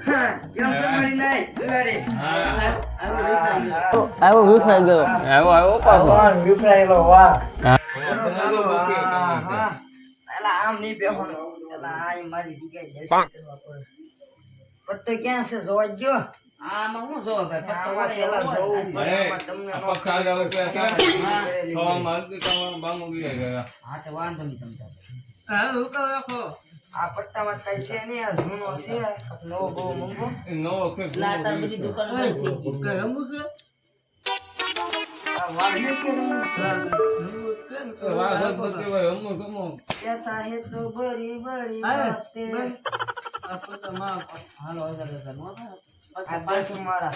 કેમ છે મારી નાઈ સુધારી આવો વિફરાઈ ગયો આવો પાછો વિફરાયેલો વાહ હા. એલા આમ નહીં બેહવાનું એલા આ મારી જગ્યાએ જશે પત્તો ક્યાં છે જોવા ગયો આમાં હું જોવો ભાઈ પત્તો આમાં પેલા જોવું પડે આમાં તમને નો પક્કા જાવ કે તો માર્કેટ બામુ ગયા હા તો વાંધો નહીં તમ તારે આ પટ્ટામાં કઈ છે નહીં આ જૂનો છે નવો બહુ મંગો નો કે લા તાર બધી દુકાન બંધ થઈ ગઈ આ વાઘને કે વાહ બધી હોય હમો કમો कैसा है तो बड़ी बड़ी बातें હાલો 1000 નો આ બસ મારા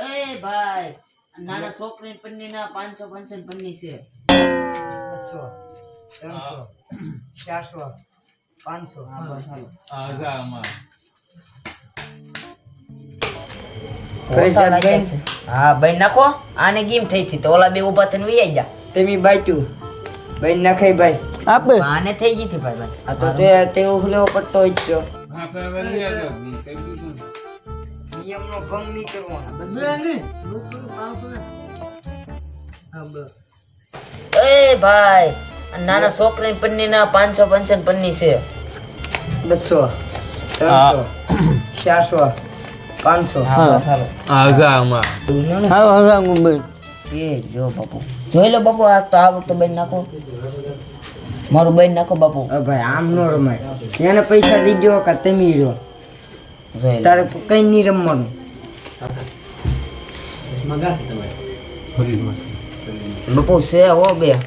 એ ભાઈ નાના છોકરી પન્નીના 500 પન્ની છે 200 300 400 500 હા બસ હાલો આ જા અમાર હા ભાઈ નાખો આને ગેમ થઈ હતી તો ઓલા બે ઊભા થઈને વઈ જા તેમી બાચ્યું ભાઈ નખાઈ ભાઈ આપે આને થઈ ગઈ હતી ભાઈ આ તો તે ઉખલેવો પડતો જ છે હા ફેવર ની આજો કઈ કીધું નિયમનો ભંગ નહીં કરવાનો એ ભાઈ નાના છોકરી પન્નીના 500 પન્ની છે 200 300 400 500 હા બસ હાલો આ જા અમાર એ જો બાપુ જોઈ લો બાપુ આ તો આવડતો બેન નાખો મારું બેન નાખો બાપુ ભાઈ આમ નો રમાય એને પૈસા દીજો કે તમે રહ્યો જોઈ લો તારે કઈ નહીં રમવાનું બાપુ છે હો બે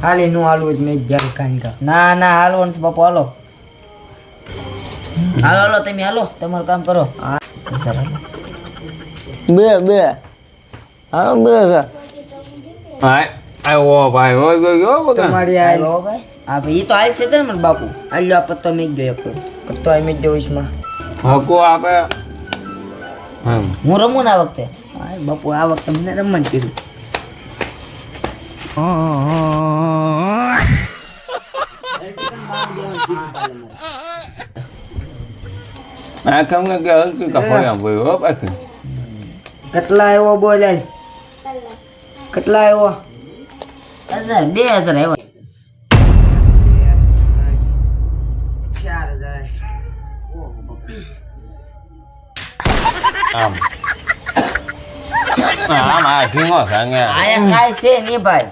હાલી નો હાલવું જ મેં જ્યાં કાંઈ કા ના ના હાલવાનું છે બાપુ હાલો હાલો હાલો તમે હાલો તમારું કામ કરો બે હાલો બે હા આવો ભાઈ હોય ગયો બધા તમારી હાલો ભાઈ હા ભાઈ એ તો હાલ છે ને મને બાપુ હાલ્યો આ પત્તો મેં ગયો એક તો એમ જ જોઈશમાં હકો આપે હમ હું રમું ને આ વખતે હા બાપુ આ વખતે મને રમવાનું કીધું આ કામ કે હલકી કા ફોયા ભાઈ હો પાછું કેટલા આવ્યો બોલે કેટલા આવ્યો 2000 આવ્યા 4000 આમ આ ઘીમો સાંગે આયા કાય છે નહીં ભાઈ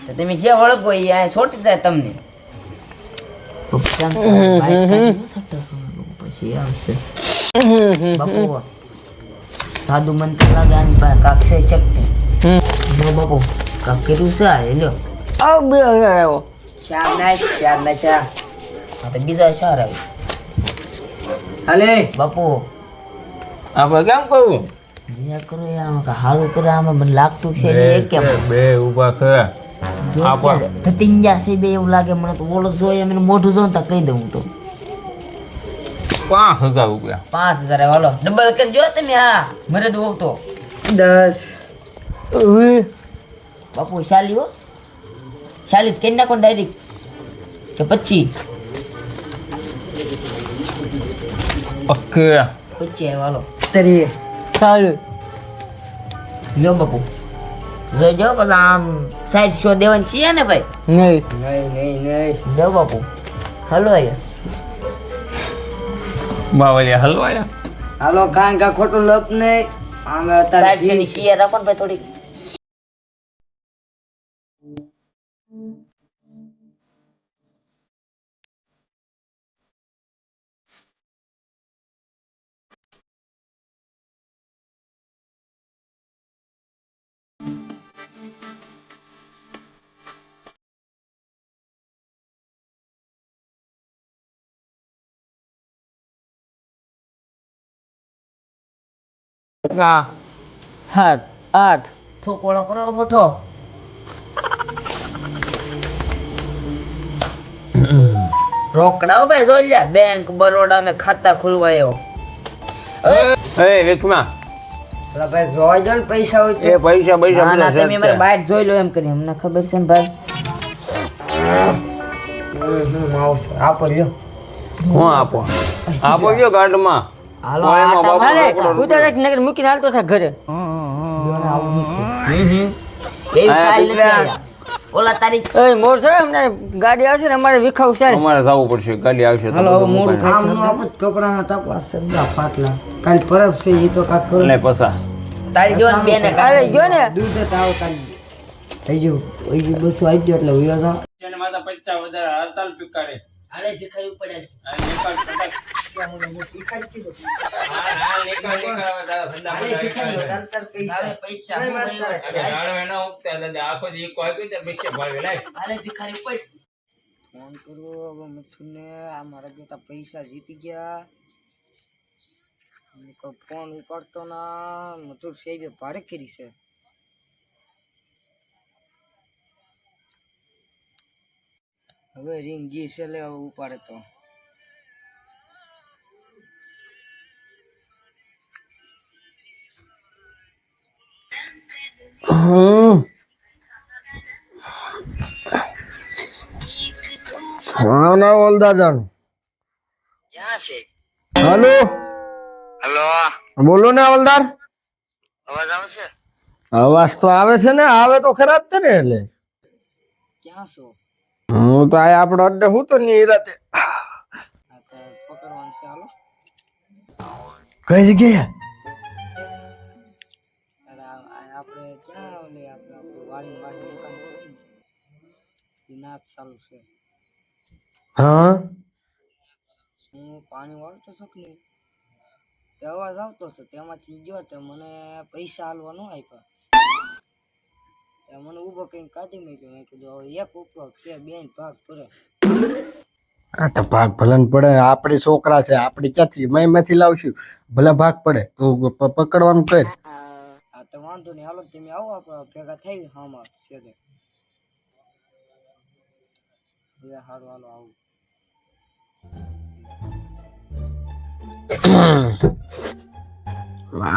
તો તમે જે વળગો એ આ છોટી જાય તમને પછી આવશે બાપુ સાધુ મંત્ર લાગે આની પાસે કાક છે શક્તિ જો બાપુ કાક કર્યું છે આ લ્યો ચાર ના ચાર હા તો બીજા ચાર આવે હાલે બાપુ આપણે કેમ કરવું જે કરો એ આમાં કે હારું કરે આમાં મને લાગતું છે ને એ કેમ બે ઊભા છે ધતિંજા છે બે એવું લાગે મને તો ઓલો જોઈએ મને મોઢું જોઉં તો કહી દઉં હું તો 5000 રૂપિયા 5000 હાલો ડબલ કરજો તમે હા મરે દો તો 10 બાપુ શાલી હો શાલી કરી નાખો ડાયરેક્ટ કે પછી ઓકે હાલો તરી ચાલુ લ્યો બાપુ જોજો પછી આમ સાઈડ શો દેવાની છીએ ને ભાઈ નહીં લ્યો બાપુ હાલો અહીંયા બાવલિયા હલવાયા હાલો કાન કા ખોટું લપ નહીં આમે સાઈડ શો ની અત્યારે શિયા રાખો ને ભાઈ થોડી હાથ આઠ ઠોકોળો કરો મોટો રોકડા ભાઈ જોઈ લે બેંક બરોડા में खाता खुलवायो એ વિકમા એટલે ભાઈ જોવા જો ને પૈસા હોય એ પૈસા પૈસા ના ના બધા તમે મારે બાઈટ જોઈ લો એમ કરી અમને ખબર છે ને ભાઈ આવશે આપો લ્યો હું આપો આપો ગયો કાર્ડમાં હાલો ઓયમાં આટા બાપુ મારે. આપણો તું તો એક નગર મૂકીને હાલતો થા ઘરે જોને આવું નથી. એવી હા, સાલ નથી દીકરા. આયા. ઓલા તારી એ મોર છે અમને ગાડી આવશે ને અમારે વિખાવ છે અમારે જવું પડશે ગાડી આવશે તો હાલો, હવે બધું મોડું મુકાઈ આમનું આપણે કપડાના તપાસ છે બધા પાટલા કાલ પરબ છે એ તો કાક કરો અને પસા તારી જોન બેને અરે જો ને દૂધ જ આવો કાલ થઈ ગયું 200 આવી ગયો એટલે ઉયો જાવ એને માતા 50 વધારે હડતાલ પીકારે હાલે ભિખારી પડે છે. આ નિકાલ પટાક હાલ નિકાલ હવે તારા સંડા હાલે ભિખારી હાલે પૈસા હું નહીં અરે મળે. ગાળો એનો ઉગતા દાદા આખો દી કોઈ કોઈ તાર બેસે ભાળવે લાય હાલે ભિખારી પડ. ફોન કરો હવે મથુરને આ મારા બેટા પૈસા જીતી ગયા મેં કહું ફોન ઉપાડતો ના મથુર સાહેબે ભાડે કરી છે હવે રિંગ જી છે લે હવે ઉપાડે તો હા ના ઓલદાર જાણ ક્યાં છે? હાલો હલો, બોલો ને હવલદાર અવાજ આવશે? અવાજ તો આવે છે ને આવે તો ખરાબ છે ને એટલે ક્યાં છો હું તો આ આપણો અડ્ડે હું તો ની રાતે આ તો પકડવાનું છે હાલો કઈ જગ્યાએ અરે આપણે ક્યાં ઓલી આપણે વાડી વાડી દુકાન કરી ને ઈ નાચ ચાલુ છે હા હું પાણી વાળતો છું કે નહીં તે અવાજ આવતો હતો તેમાંથી ગયો તો મને પૈસા હાલવા ન આપ્યા તે મને ઊભો કરીને કાઢી મૂક્યો મેં કીધું હવે એક ઉપયોગ છે બેન ભાગ પડે આ તો ભાગ ભલન પડે આપણી છોકરા છે આપણી ક્યાંથી માંથી લાવશું ભલે ભાગ પડે તો પકડવાનું કર આ તો વાંધો નહીં હાલો તમે આવો આપણે ભેગા થઈ હામાં છે હવે હારું હાલો આવું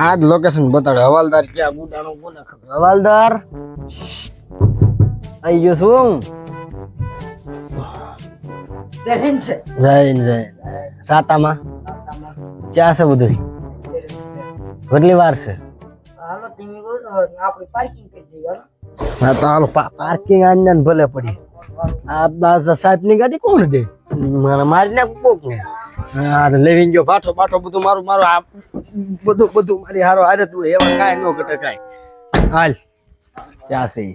આ જ લોકેશન બતાડે હવાલદાર ક્યાં ગુડાનું કોને ખબર હવાલદાર આઈ ગયો છું જમીન છે જૈન જૈન સાતામાં ક્યાં છે બધું કેટલી વાર છે હાલો તમે કહો તો આપણે પાર્કિંગ કરી દઈએ હાલો હા તો હાલો પાર્કિંગ આને ભલે પડી આ સાહેબ ની ગાડી કોણ દે મારી નાખું કોક ને હા લેવી ગયો પાછો પાછો બધું મારું મારું આ બધું મારી હારો હારે તું એવા કાંઈ ન ઘટે કાંઈ હાલ ક્યાં છે ઈ?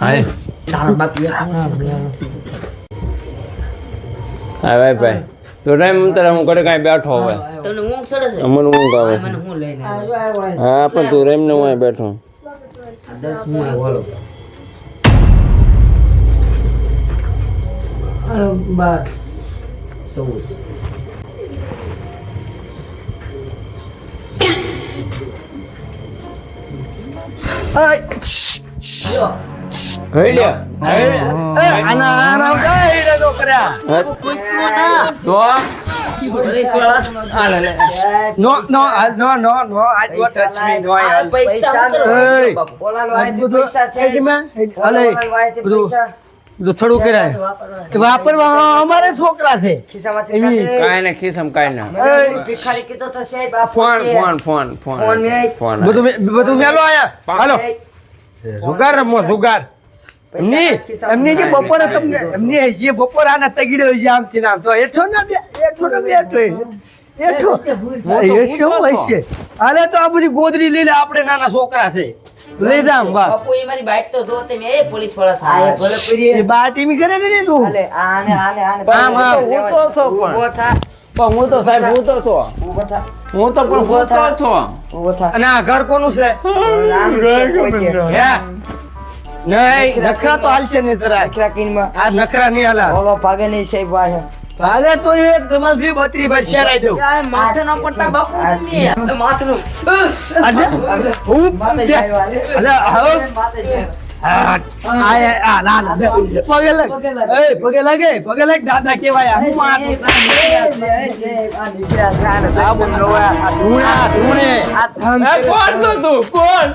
હાય તારા બાપ એક ના હા ભાઈ તો રેમ તારે હું ઘરે કાંઈ બેઠો હવે તમને ઊંઘ ચડે છે? મને ઊંઘ આવે છે મને હું લઈને હા પણ તું રેમ ને હું અહીં બેઠો 10 હું બોલો અરે બસ 14 હઈ લે આના આના કાંઈ ન કર્યા તો પોલીસ વાળા હાલે લે નો I don't touch me no I પૈસા શું કરો? Hey. બોલાલો આ બધું હેડમાં હાલે બધું થોડું કરાય વાપરવા અમારે છોકરા છે ખિસ્સામાંથી એમી કાઢે. કાંઈ ને ખિસ્સામાં કાંઈ ના મને ભિખારી કીધો તો સાહેબ આ ફોન ફોન ફોન બધું મેલો આયા હાલો જુગાર રમો જુગાર એમની જે બપોરે તમને એમની જે બપોર આના તગીડ્યો છે આમથી નામ તો એઠો ના બેઠો એ શું હોય છે હાલે તો આ બધી ગોદરી લઈને આપણે નાના છોકરા છે લઈ જામ બસ બાપુ એ મારી બાઈક તો જો તમે એ પોલીસ વાળા આ એ સાહેબ ભલે પીરી એ બાટીમી કરે છે ને તું હાલે આને આમ, આમ. હું તો છો પણ. ઊભો થા પણ હું તો સાહેબ હું તો છો ઊભો થા હું તો પણ હું તો છો ઊભો થા અને આ ઘર કોનું છે આનું છે કોઈ કે. હે નહીં નખરા તો હાલશે નહીં તરા નખરા કિનમાં આ નખરા નહીં હાલા ઓલો ભાગે નહીં સાહેબ વાહે હાલે તો એક તમાર ભી 32 પર શેરાઈ દઉં માથે ન પડતા બાપુ તમે માથું આજે હું માથે જાય વાલે. અલે હવે માથે જાય. પગે લાગે દાદા કેવાય કોણ છો તું કોણ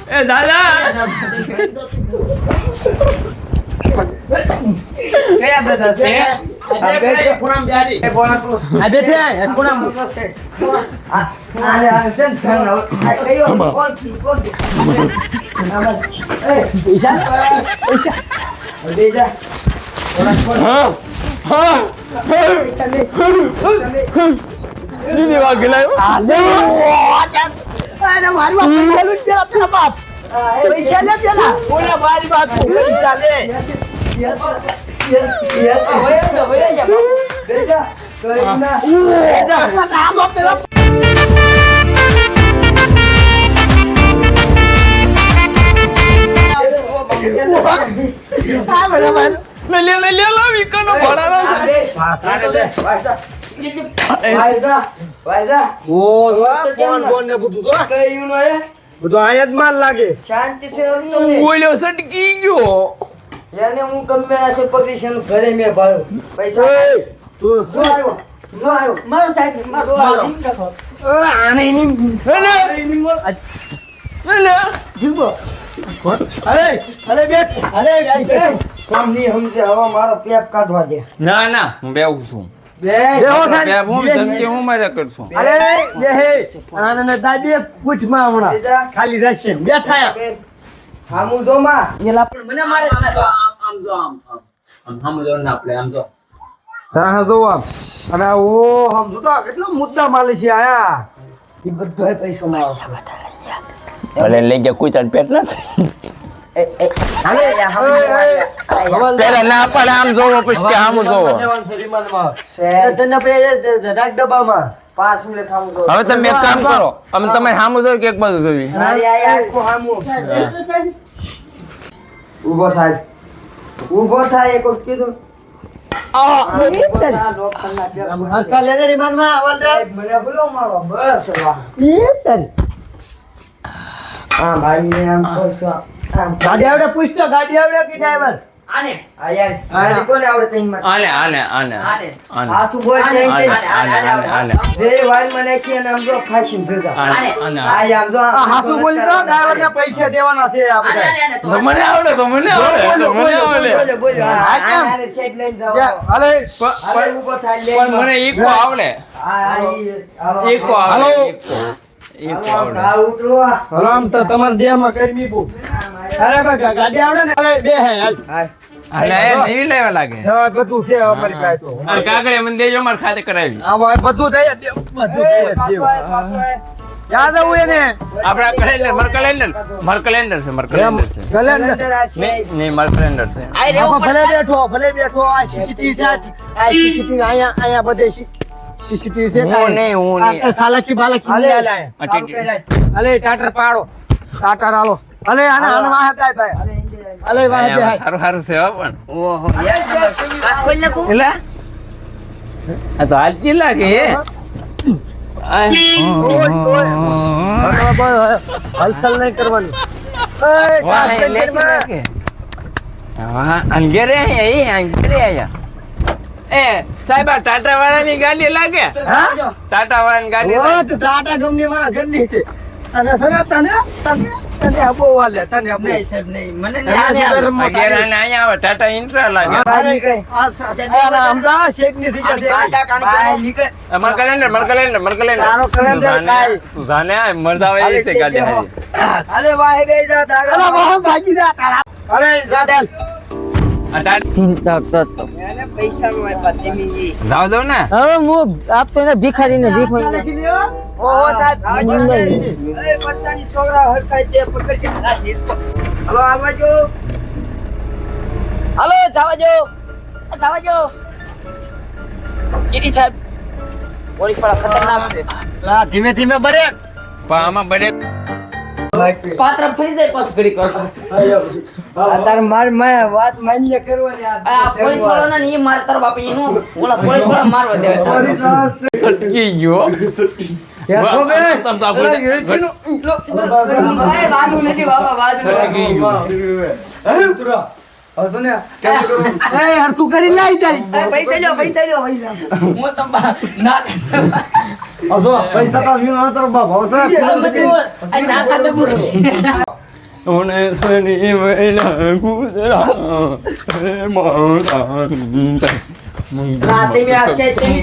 એ દાદા લે વિકનો બધું આયા જ માલ લાગે શાંતિ બોલ્યો સટકી ગયો એને હું ગમે આ પકડી છે ઘરે મેં ભર્યું પૈસા તું શું આવ્યો મારો સાહેબ મારો આને અરે બેઠ કામ નહીં સમજે હવે મારો પેપ કાઢવા દે ના ના હું બેવું છું બેહો સાહેબ. બે હું ધમકી હું મારે કરશું અરે બેહે આને દાદી પૂછમાં હમણાં ખાલી રહેશે બેઠા હામું જો માં મને મારે તારા જો આમ અને ઓ સમજો તો કેટલો મુદ્દા માલે છે આયા એ બધો પૈસો મારો ભલે લઈ ગયા કોઈ તાર પેટ ના પેલા ના પડે આમ જોવો પછી આમ જોવો તને રાખ ડબ્બામાં 5 મિનિટ હામું જો હવે તમે એક કામ કરો અમે તમે સામું જોઈ કે એક બાજુ જોઈ મારી આયા આખું હામું ઊભો થાય એક વખત કીધું હસકા લેને રિમાન્ડમાં આવાજ મને ભૂલો મારો બસ વાહ હા ભાઈ ને આમ કરશો આમ ગાડી આવડે પૂછતો ગાડી આવડે કે ડ્રાઈવર આયા કોને આવડે તઈ માં આને આને આને આને આ શું બોલ તઈ તઈ આને જે વાલ મને છે ને આમ જો ફાશીન સજા આને આયા આમ જો હાસુ બોલી તો ડ્રાઈવર ને પૈસા દેવાના છે આપણે મને આવડે તો મને આવડે મને આવડે બોલ આ કેમ? આ સાઈડ લઈને જાવ હાલે હાલે ઊભો થાય પણ મને ઈકો આવડે ઈકો હાલો. આવડે ઈકો આવડે આ ઉતરો હાલો આમ તો તમારા દેહમાં ગરમી બહુ અરે બકા ગાડી આવડે ને અરે બે હે હાલ અને એ નહીં લેવા લાગે સવા બધું છે અમારી પાસે તો અને કાગળે મને દેજો માર ખાતે કરાવી આ ભાઈ બધું થઈ દે બધું થઈ દે યાદ આવું એને આપડા કેલેન્ડર માર કેલેન્ડર છે માર કેલેન્ડર છે કેલેન્ડર નહીં માર કેલેન્ડર છે આપો ભલે બેઠો આ સીસીટીવી છે આ સીસીટીવી આયા બધે સીસીટીવી છે હું નહીં આ સાલાકી બાલાકી હાલે. લે લે અલે ટાટર પાડો ટાટર આલો અલે આને વાહ હતા ભાઈ અલે વાહ દે સારું સારું છે હો પણ ઓહો એલા આ તો હાલતી લાગે હલચલ નહીં કરવાની વાહ એ લેતી લાગે વાહ અંગેરે આયા એ સાહેબ આ ટાટા વાળાની ગાડી લાગે ટાટા વાળાની ગાડી લાગે ટાટા કંપની મારા ઘરની છે અને સરા તને આપો વાલે તને આપો મને અંગેરે આને અહીંયા આવે ટાટા ઇન્ટ્રા લાગે અમદાવાદ શેખ ની થઈ માર કેલેન્ડર તારો calendar કાંઈ. તું જાને આ મરદા આવે છે ગાડી હારી અલે વાહે બે જા અલા વાહ ભાગી જા તારા અરે જાદલ આ ટાટા ચિંતા કરતો એને પૈસા નો આપ્યા તેમી જાવ દો ને હવે હું આપતો ને ભિખારીને ભીખ માંગે ઓહો સાહેબ અરે પડતાની છોકરા હરખાય તે પકડ કે આ ડિસ્કો હલો આવજો હાલો જવા જો ગીરી સાહેબ પોલીસ વાળા ખતરનાક છે ધીમે ધીમે બરે પણ આમાં બડે પાત્ર ફરી જાય પાછું ઘડીક વાર. તારે મારી વાત માન્ય કરવાની આ પોલીસ વાળાના ને ઈ મારે તારા બાપા એનું ઓલા પોલીસ વાળા મારવા દેવા સટકી ગયો સટકી ગયો. હરખું કરી લાવી તારી પૈસા લ્યો પૈસા હું તો ના પૈસા તો ના તારો બાપ હવસે ના ખાતે પૂરું ઉને સની મહિલા ગુજરાત મોતા રાતે મેં અક્ષય તેની